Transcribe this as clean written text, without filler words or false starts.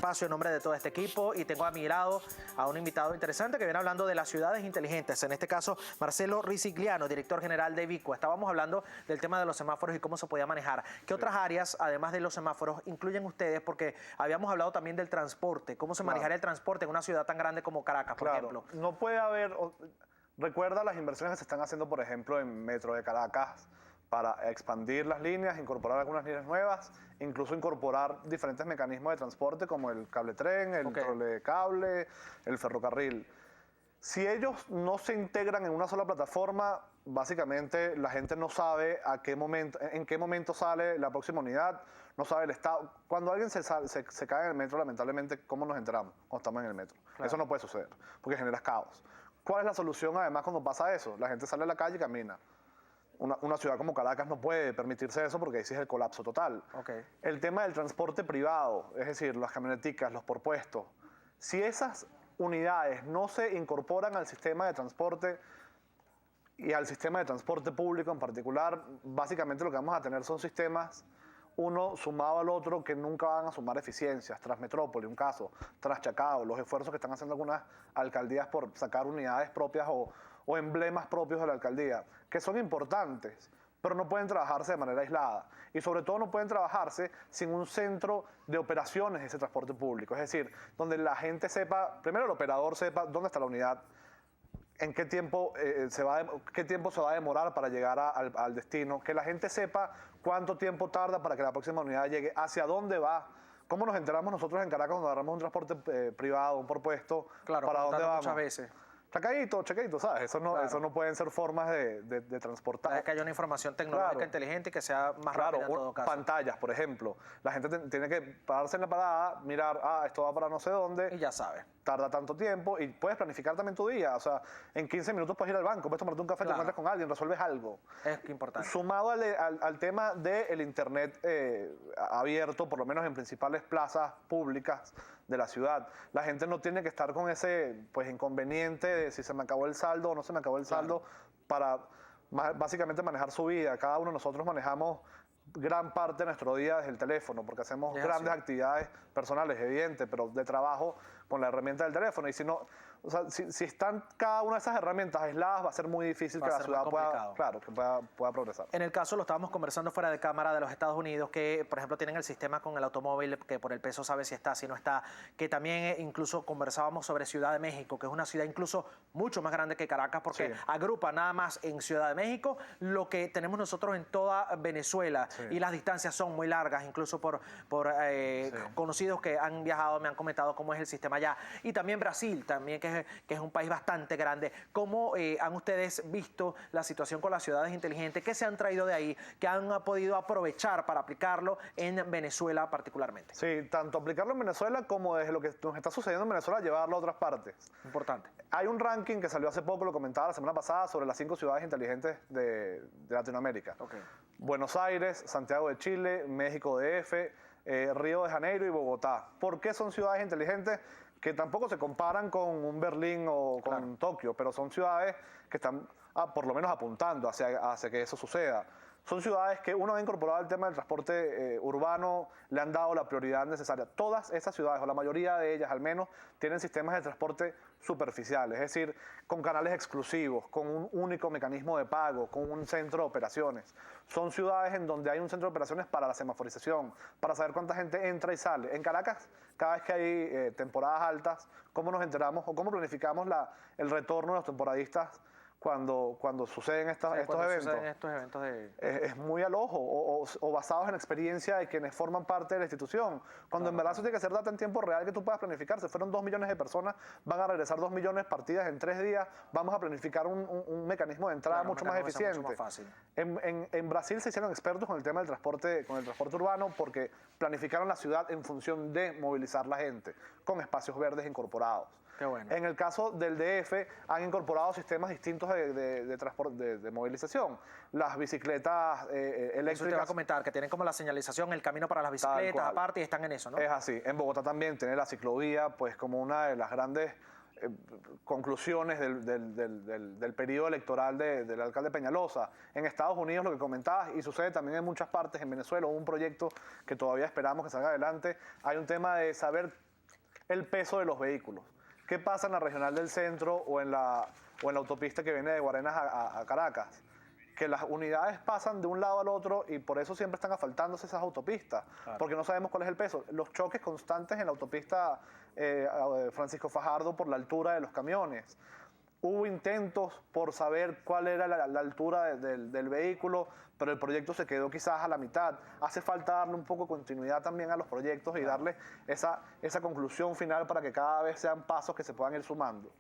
espacio en nombre de todo este equipo y tengo a mi lado a un invitado interesante que viene hablando de las ciudades inteligentes, en este caso Marcelo Risigliano, director general de Vico. Estábamos hablando del tema de los semáforos y cómo se podía manejar. ¿Qué otras áreas, además de los semáforos, incluyen ustedes? Porque habíamos hablado también del transporte, cómo se manejaría el transporte en una ciudad tan grande como Caracas, por ejemplo. No puede haber... Recuerda las inversiones que se están haciendo, por ejemplo, en Metro de Caracas, para expandir las líneas, incorporar algunas líneas nuevas, incluso incorporar diferentes mecanismos de transporte como el cable tren, el cable, el ferrocarril. Si ellos no se integran en una sola plataforma, básicamente la gente no sabe en qué momento sale la próxima unidad, no sabe el estado. Cuando alguien se cae en el metro, lamentablemente, ¿cómo nos enteramos cuando estamos en el metro? Claro. Eso no puede suceder, porque genera caos. ¿Cuál es la solución además cuando pasa eso? La gente sale a la calle y camina. Una ciudad como Caracas no puede permitirse eso porque ahí sí es el colapso total. El tema del transporte privado, es decir, las camioneticas, los por puestos, si esas unidades no se incorporan al sistema de transporte y al sistema de transporte público en particular, básicamente lo que vamos a tener son sistemas, uno sumado al otro, que nunca van a sumar eficiencias. Transmetrópoli, un caso, Traschacao, los esfuerzos que están haciendo algunas alcaldías por sacar unidades propias o emblemas propios de la alcaldía, que son importantes, pero no pueden trabajarse de manera aislada. Y sobre todo no pueden trabajarse sin un centro de operaciones de ese transporte público. Es decir, donde la gente sepa, primero el operador sepa dónde está la unidad, en qué tiempo, se va a demorar para llegar al destino, que la gente sepa cuánto tiempo tarda para que la próxima unidad llegue, hacia dónde va. ¿Cómo nos enteramos nosotros en Caracas cuando agarramos un transporte privado, un por puesto? Claro, ¿para dónde vamos? Muchas veces. Chaqueadito, ¿sabes? Eso no pueden ser formas de transportar. Es que haya una información tecnológica inteligente y que sea más rápida en todo caso. Pantallas, por ejemplo. La gente tiene que pararse en la parada, mirar, esto va para no sé dónde. Y ya sabe. Tarda tanto tiempo y puedes planificar también tu día. O sea, en 15 minutos puedes ir al banco, puedes tomarte un café, te encuentras con alguien, resuelves algo. Es importante. Sumado al tema del internet abierto, por lo menos en principales plazas públicas de la ciudad. La gente no tiene que estar con ese inconveniente de si se me acabó el saldo o no se me acabó el saldo para básicamente manejar su vida. Cada uno de nosotros manejamos gran parte de nuestro día desde el teléfono, porque hacemos grandes actividades personales, evidente, pero de trabajo con la herramienta del teléfono. Y si no, o sea, si están cada una de esas herramientas aisladas, va a ser muy difícil que la ciudad pueda progresar. En el caso, lo estábamos conversando fuera de cámara, de los Estados Unidos, que por ejemplo tienen el sistema con el automóvil, que por el peso sabe si está, si no está, que también incluso conversábamos sobre Ciudad de México, que es una ciudad incluso mucho más grande que Caracas, porque agrupa nada más en Ciudad de México lo que tenemos nosotros en toda Venezuela, y las distancias son muy largas, incluso por conocidos que han viajado, me han comentado cómo es el sistema allá. Y también Brasil, también que es un país bastante grande. ¿Cómo han ustedes visto la situación con las ciudades inteligentes? ¿Qué se han traído de ahí? ¿Qué han podido aprovechar para aplicarlo en Venezuela particularmente? Sí, tanto aplicarlo en Venezuela como desde lo que nos está sucediendo en Venezuela, llevarlo a otras partes. Importante. Hay un ranking que salió hace poco, lo comentaba la semana pasada, sobre las 5 ciudades inteligentes de Latinoamérica. Buenos Aires, Santiago de Chile, México DF, Río de Janeiro y Bogotá. ¿Por qué son ciudades inteligentes? Que tampoco se comparan con un Berlín o con Tokio, pero son ciudades que están por lo menos apuntando hacia que eso suceda. Son ciudades que uno ha incorporado al tema del transporte urbano, le han dado la prioridad necesaria. Todas esas ciudades, o la mayoría de ellas al menos, tienen sistemas de transporte superficiales, es decir, con canales exclusivos, con un único mecanismo de pago, con un centro de operaciones. Son ciudades en donde hay un centro de operaciones para la semaforización, para saber cuánta gente entra y sale. En Caracas, cada vez que hay temporadas altas, ¿cómo nos enteramos o cómo planificamos el retorno de los temporadistas cuando suceden estos eventos? Es muy al ojo o basados en la experiencia de quienes forman parte de la institución. Cuando en verdad eso tiene que ser data en tiempo real que tú puedas planificar. Si fueron 2 millones de personas, van a regresar 2 millones partidas en 3 días. Vamos a planificar un mecanismo de entrada mucho más eficiente. Mucho más fácil. En Brasil se hicieron expertos con el tema del transporte urbano porque planificaron la ciudad en función de movilizar la gente, con espacios verdes incorporados. Qué bueno. En el caso del DF han incorporado sistemas distintos de transporte, de movilización. Las bicicletas eléctricas. Eso te iba a comentar, que tienen como la señalización, el camino para las bicicletas aparte y están en eso, ¿no? Es así. En Bogotá también tiene la ciclovía, pues como una de las grandes conclusiones del periodo electoral del alcalde Peñalosa. En Estados Unidos, lo que comentabas, y sucede también en muchas partes, en Venezuela, un proyecto que todavía esperamos que salga adelante, hay un tema de saber el peso de los vehículos. ¿Qué pasa en la regional del centro o en la autopista que viene de Guarenas a Caracas? Que las unidades pasan de un lado al otro y por eso siempre están asfaltándose esas autopistas, porque no sabemos cuál es el peso. Los choques constantes en la autopista Francisco Fajardo por la altura de los camiones. Hubo intentos por saber cuál era la altura del vehículo, pero el proyecto se quedó quizás a la mitad. Hace falta darle un poco de continuidad también a los proyectos y darle esa conclusión final para que cada vez sean pasos que se puedan ir sumando.